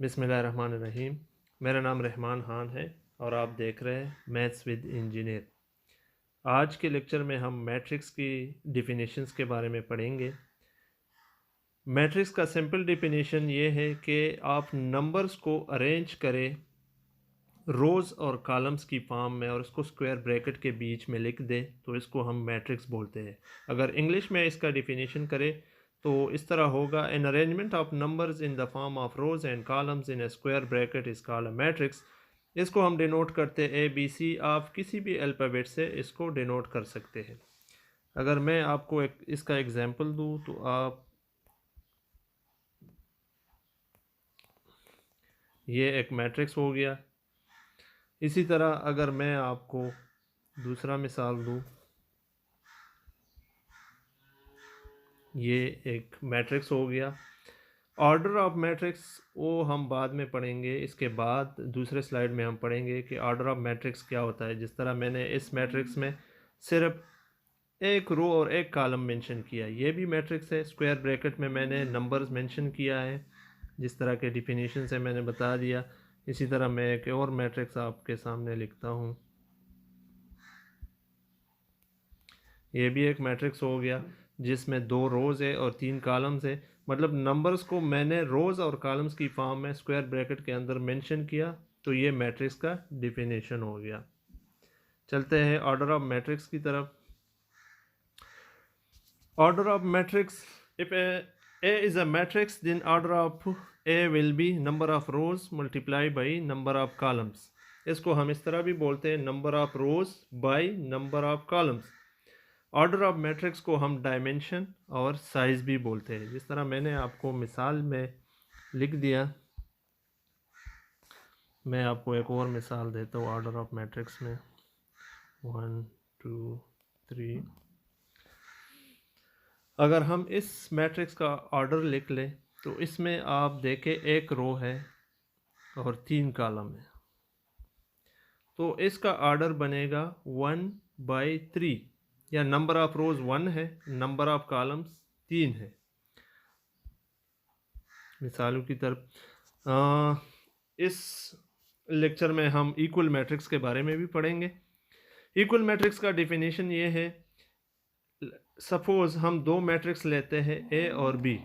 बिस्मिल्लाहिर्रहमानिर्रहीम। मेरा नाम रहमान खान है और आप देख रहे हैं मैथ्स विद इंजीनियर। आज के लेक्चर में हम मैट्रिक्स की डिफिनीशंस के बारे में पढ़ेंगे। मैट्रिक्स का सिंपल डिफिनीशन ये है कि आप नंबर्स को अरेंज करें रोज़ और कॉलम्स की फॉर्म में और इसको स्क्वायर ब्रैकेट के बीच में लिख दें तो इसको हम मैट्रिक्स बोलते हैं। अगर इंग्लिश में इसका डिफिनीशन करें तो इस तरह होगा, an arrangement of numbers in the form of rows and columns in A square bracket is called a matrix. इसको हम डिनोट करते हैं ABC। आप किसी भी अल्फ़ाबेट से इसको डिनोट कर सकते हैं। अगर मैं आपको इसका एग्जांपल दूं तो आप ये एक मैट्रिक्स हो गया। इसी तरह अगर मैं आपको दूसरा मिसाल दूं, ये एक मैट्रिक्स हो गया। ऑर्डर ऑफ मैट्रिक्स वो हम बाद में पढ़ेंगे। इसके बाद दूसरे स्लाइड में हम पढ़ेंगे कि ऑर्डर ऑफ मैट्रिक्स क्या होता है। जिस तरह मैंने इस मैट्रिक्स में सिर्फ एक रो और एक कॉलम मेंशन किया, ये भी मैट्रिक्स है। स्क्वायर ब्रैकेट में मैंने नंबर्स मेंशन किया है, जिस तरह के डिफिनीशन से मैंने बता दिया। इसी तरह मैं एक और मैट्रिक्स आपके सामने लिखता हूँ। ये भी एक मैट्रिक्स हो गया जिसमें 2 रोज़ है और 3 कॉलम्स है। मतलब नंबर्स को मैंने रोज़ और कॉलम्स की फॉर्म में स्क्वायर ब्रैकेट के अंदर मेंशन किया, तो ये मैट्रिक्स का डिफिनेशन हो गया। चलते हैं ऑर्डर ऑफ मैट्रिक्स की तरफ। Order of matrix, if A is a matrix, then order of A will be number of rows multiplied by number of columns। इसको हम इस तरह भी बोलते हैं, number of rose by number of columns. Order of matrix को हम dimension और साइज़ भी बोलते हैं। जिस तरह मैंने आपको मिसाल में लिख दिया, मैं आपको एक और मिसाल देता हूँ ऑर्डर ऑफ मैट्रिक्स में। 1 2 3। अगर हम इस मैट्रिक्स का ऑर्डर लिख लें तो इसमें आप देखें एक रो है और 3 कॉलम है, तो इसका ऑर्डर बनेगा 1/3, या नंबर ऑफ रोज 1 है, नंबर ऑफ कॉलम्स 3 है। मिसालों की तरफ इस लेक्चर में हम इक्वल मैट्रिक्स के बारे में भी पढ़ेंगे। इक्वल मैट्रिक्स का डिफिनीशन ये है, सपोज हम 2 मैट्रिक्स लेते हैं A और B,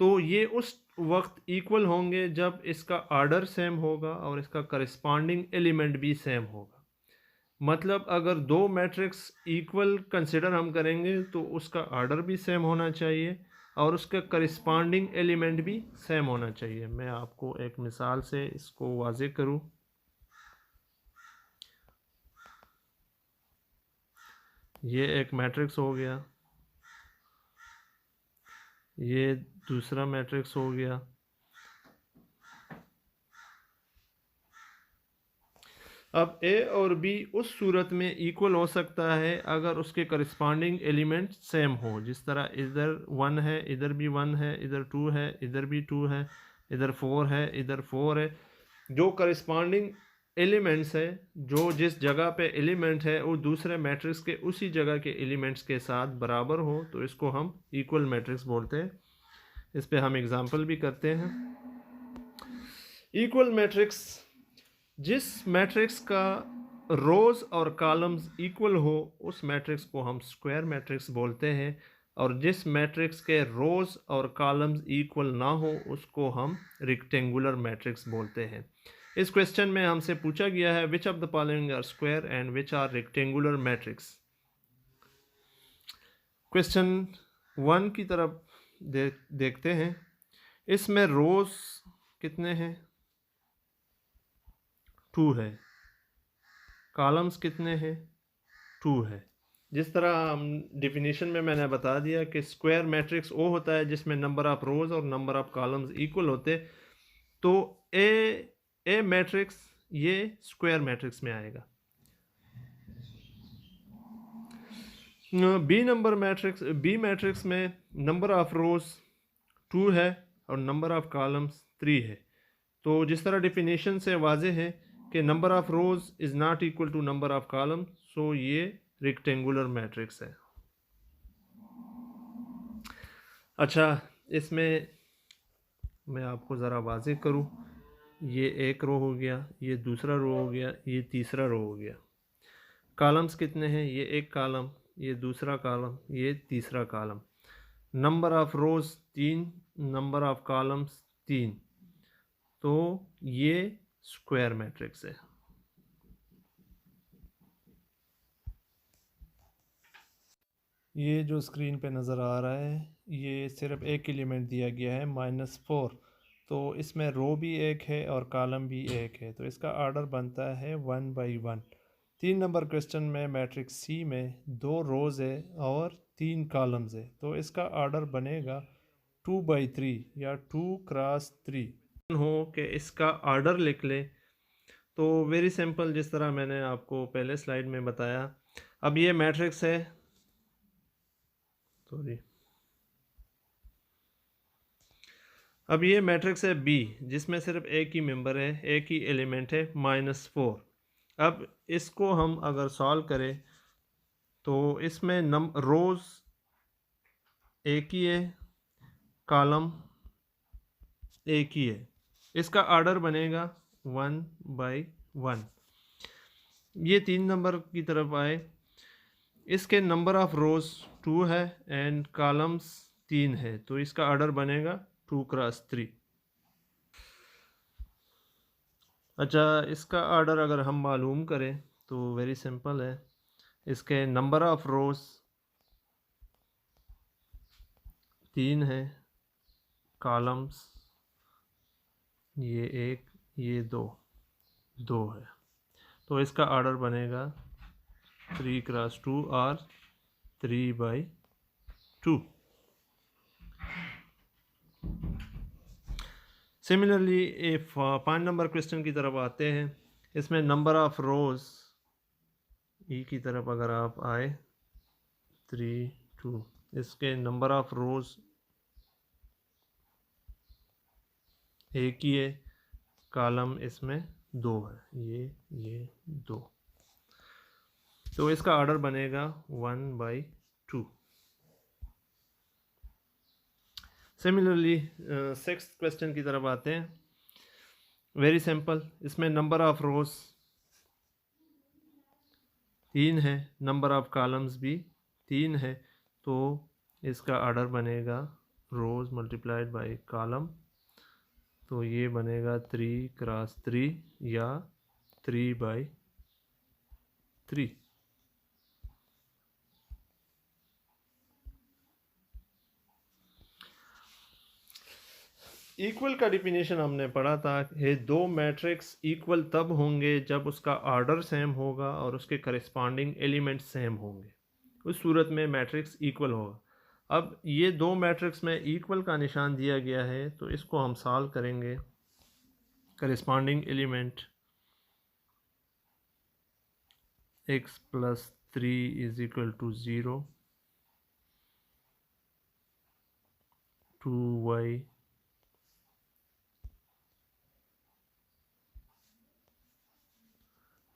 तो ये उस वक्त इक्वल होंगे जब इसका ऑर्डर सेम होगा और इसका करस्पॉन्डिंग एलिमेंट भी सेम होगा। मतलब अगर 2 मैट्रिक्स इक्वल कंसिडर हम करेंगे तो उसका ऑर्डर भी सेम होना चाहिए और उसका करस्पॉन्डिंग एलिमेंट भी सेम होना चाहिए। मैं आपको एक मिसाल से इसको वाज़ेह करूं। ये एक मैट्रिक्स हो गया, ये दूसरा मैट्रिक्स हो गया। अब A और B उस सूरत में इक्वल हो सकता है अगर उसके करस्पॉन्डिंग एलिमेंट सेम हो। जिस तरह इधर 1 है, इधर भी 1 है, इधर 2 है, इधर भी 2 है, इधर 4 है, इधर 4 है। जो करस्पॉन्डिंग एलिमेंट्स है, जो जिस जगह पे एलिमेंट है वो दूसरे मैट्रिक्स के उसी जगह के एलिमेंट्स के साथ बराबर हो, तो इसको हम इक्वल मैट्रिक्स बोलते हैं। इस पे हम एग्जांपल भी करते हैं। इक्वल मैट्रिक्स, जिस मैट्रिक्स का रोज और कॉलम्स इक्वल हो उस मैट्रिक्स को हम स्क्वायर मैट्रिक्स बोलते हैं, और जिस मैट्रिक्स के रोज और कॉलम्स इक्वल ना हो उसको हम रेक्टेंगुलर मैट्रिक्स बोलते हैं। इस क्वेश्चन में हमसे पूछा गया है which of the following are square and which are rectangular matrix. Question 1 की तरफ देखते हैं। इसमें रोज कितने हैं? 2 है। कॉलम्स कितने हैं? 2 है। जिस तरह हम डिफिनीशन में मैंने बता दिया कि स्क्वायर मैट्रिक्स वो होता है जिसमें नंबर ऑफ रोज और नंबर ऑफ कॉलम्स इक्वल होते, तो ए मैट्रिक्स ये स्क्वायर मैट्रिक्स में आएगा। बी मैट्रिक्स में नंबर ऑफ रोज 2 है और नंबर ऑफ कॉलम्स 3 है। तो जिस तरह डिफिनीशन से वाजे है कि number of rows is not equal to number of column, so ये रेक्टेंगुलर मैट्रिक्स है। अच्छा, इसमें मैं आपको ज़रा वाज़ेह करूँ। ये एक रो हो गया, ये दूसरा रो हो गया, ये तीसरा रो हो गया। कॉलम्स कितने हैं? ये एक कॉलम, ये दूसरा कॉलम, ये तीसरा column. Number of rows 3, number of columns 3। तो ये स्क्वायर मैट्रिक्स है। ये जो स्क्रीन पे नज़र आ रहा है, ये सिर्फ एक एलिमेंट दिया गया है -4। तो इसमें रो भी एक है और कॉलम भी एक है, तो इसका ऑर्डर बनता है 1 बाई 1। 3 नंबर क्वेश्चन में मैट्रिक्स सी में 2 रोज़ है और 3 कॉलम्स है, तो इसका ऑर्डर बनेगा 2 बाई 3 या 2 क्रॉस 3 हो कि इसका ऑर्डर लिख ले। तो वेरी सिंपल, जिस तरह मैंने आपको पहले स्लाइड में बताया। अब ये मैट्रिक्स है, सॉरी, अब ये मैट्रिक्स है बी, जिसमें सिर्फ एक ही मेंबर है, एक ही एलिमेंट है -4। अब इसको हम अगर सॉल्व करें तो इसमें रोज़ एक ही है, कॉलम एक ही है। इसका ऑर्डर बनेगा 1 बाई 1। ये 3 नंबर की तरफ आए, इसके नंबर ऑफ़ रोज़ 2 है एंड कॉलम्स 3 है, तो इसका ऑर्डर बनेगा 2 क्रॉस 3। अच्छा, इसका ऑर्डर अगर हम मालूम करें तो वेरी सिंपल है। इसके नंबर ऑफ़ रोज़ 3 है, कॉलम्स ये 1, ये 2 है, तो इसका ऑर्डर बनेगा 3 क्रॉस 2 और 3 बाई 2। सिमिलरली 5 नंबर क्वेश्चन की तरफ आते हैं। इसमें नंबर ऑफ़ रोज़ ई की तरफ अगर आप आए 3, 2, इसके नंबर ऑफ़ रोज़ एक ही है, कॉलम इसमें 2 है, ये 2, तो इसका ऑर्डर बनेगा 1 बाई 2। सिमिलरली 6th क्वेश्चन की तरफ आते हैं। वेरी सिंपल, इसमें नंबर ऑफ़ रोज़ 3 है, नंबर ऑफ़ कॉलम्स भी 3 है, तो इसका ऑर्डर बनेगा रोज़ मल्टीप्लाइड बाई कॉलम, तो ये बनेगा 3 क्रॉस 3 या 3 बाई 3। इक्वल का डिफिनेशन हमने पढ़ा था कि दो मैट्रिक्स इक्वल तब होंगे जब उसका ऑर्डर सेम होगा और उसके करस्पॉन्डिंग एलिमेंट सेम होंगे, उस सूरत में मैट्रिक्स इक्वल होगा। अब ये दो मैट्रिक्स में इक्वल का निशान दिया गया है, तो इसको हम सॉल्व करेंगे। करस्पॉन्डिंग एलिमेंट x + 3 = 0, 2y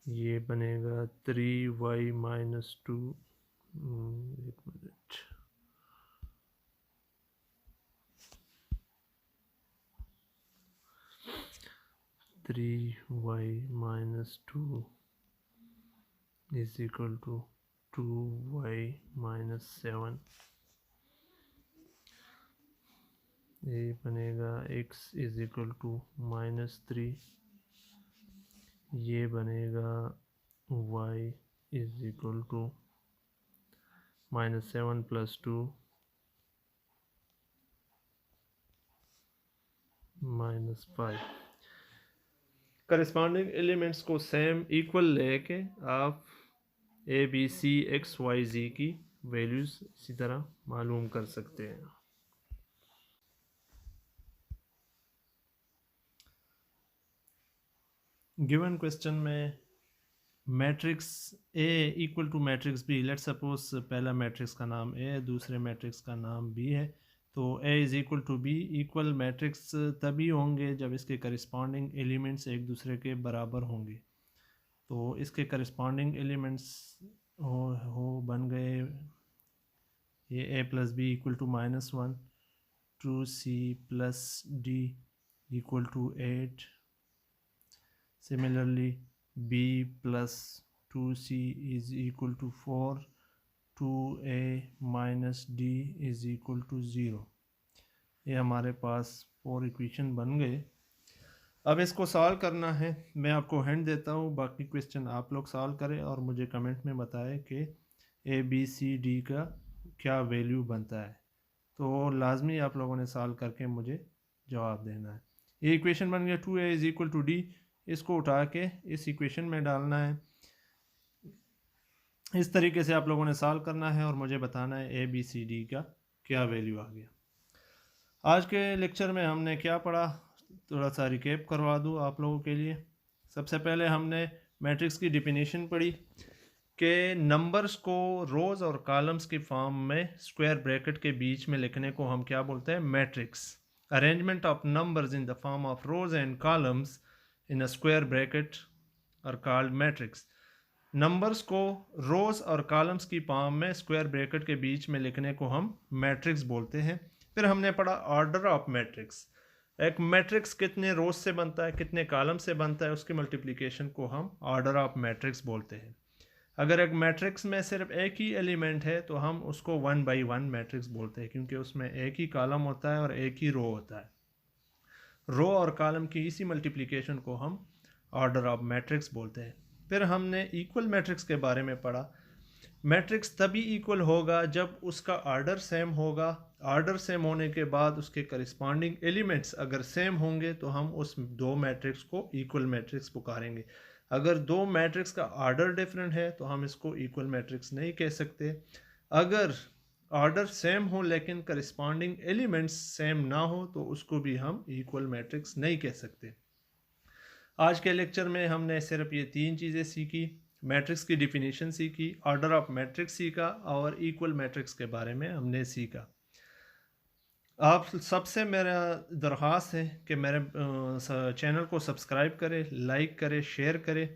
ये बनेगा 3y - 2, एक मिनट, 3y - 2 = 2y - 7। ये बनेगा x = -3, ये बनेगा y = -7 + 2 -5। करस्पॉन्डिंग एलिमेंट्स को सेम इक्वल लेके आप A B C X Y Z की वैल्यूज़ इसी तरह मालूम कर सकते हैं। गिवन क्वेश्चन में matrix A equal to matrix B, let suppose पहला मैट्रिक्स का नाम ए है, दूसरे मैट्रिक्स का नाम बी है, तो A is equal to B. Equal matrix तभी होंगे जब इसके करस्पॉन्डिंग एलिमेंट्स एक दूसरे के बराबर होंगे। तो इसके करस्पॉन्डिंग एलिमेंट्स हो बन गए, ये a + b = -1, 2c + d equal to 8. Similarly, b plus 2c is equal to 4. 2a minus d is equal to 0. ये हमारे पास 4 इक्वेशन बन गए। अब इसको सॉल्व करना है। मैं आपको हिंट देता हूँ, बाकी क्वेश्चन आप लोग सॉल्व करें और मुझे कमेंट में बताएं कि ए बी सी डी का क्या वैल्यू बनता है। तो लाजमी आप लोगों ने सॉल्व करके मुझे जवाब देना है। ये इक्वेशन बन गया 2a is equal to D. इसको उठा के इस इक्वेशन में डालना है। इस तरीके से आप लोगों ने सॉल्व करना है और मुझे बताना है ए बी सी डी का क्या वैल्यू आ गया। आज के लेक्चर में हमने क्या पढ़ा, थोड़ा सा रिकेप करवा दूँ आप लोगों के लिए। सबसे पहले हमने मैट्रिक्स की डिफिनीशन पढ़ी कि नंबर्स को रोज़ और कॉलम्स की फॉर्म में स्क्वायर ब्रैकेट के बीच में लिखने को हम क्या बोलते हैं, matrix. Arrangement of numbers in the form of rows and columns in a square bracket are called matrix. Numbers को रोज और कॉलम्स की फॉर्म में स्क्वायर ब्रैकेट के बीच में लिखने को हम मैट्रिक्स बोलते हैं। फिर हमने पढ़ा ऑर्डर ऑफ मैट्रिक्स। एक मैट्रिक्स कितने रोज से बनता है, कितने कॉलम से बनता है, उसकी मल्टीप्लिकेशन को हम ऑर्डर ऑफ मैट्रिक्स बोलते हैं। अगर एक मैट्रिक्स में सिर्फ एक ही एलिमेंट है तो हम उसको 1 बाई 1 मैट्रिक्स बोलते हैं, क्योंकि उसमें एक ही कॉलम होता है और एक ही रो होता है। रो और कॉलम की इसी मल्टीप्लिकेशन को हम ऑर्डर ऑफ मैट्रिक्स बोलते हैं। फिर हमने इक्वल मैट्रिक्स के बारे में पढ़ा। मैट्रिक्स तभी इक्वल होगा जब उसका ऑर्डर सेम होगा। ऑर्डर सेम होने के बाद उसके करस्पॉन्डिंग एलिमेंट्स अगर सेम होंगे तो हम उस दो मैट्रिक्स को इक्वल मैट्रिक्स पुकारेंगे। अगर दो मैट्रिक्स का ऑर्डर डिफरेंट है तो हम इसको इक्वल मैट्रिक्स नहीं कह सकते। अगर ऑर्डर सेम हो लेकिन करस्पॉन्डिंग एलिमेंट्स सेम ना हो तो उसको भी हम इक्वल मैट्रिक्स नहीं कह सकते। आज के लेक्चर में हमने सिर्फ ये 3 चीज़ें सीखी। मैट्रिक्स की डिफिनीशन सीखी, ऑर्डर ऑफ मैट्रिक्स सीखा और इक्वल मैट्रिक्स के बारे में हमने सीखा। आप सबसे मेरा दरख्वास्त है कि मेरे चैनल को सब्सक्राइब करें, लाइक करें, शेयर करें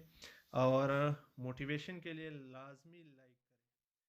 और मोटिवेशन के लिए लाजमी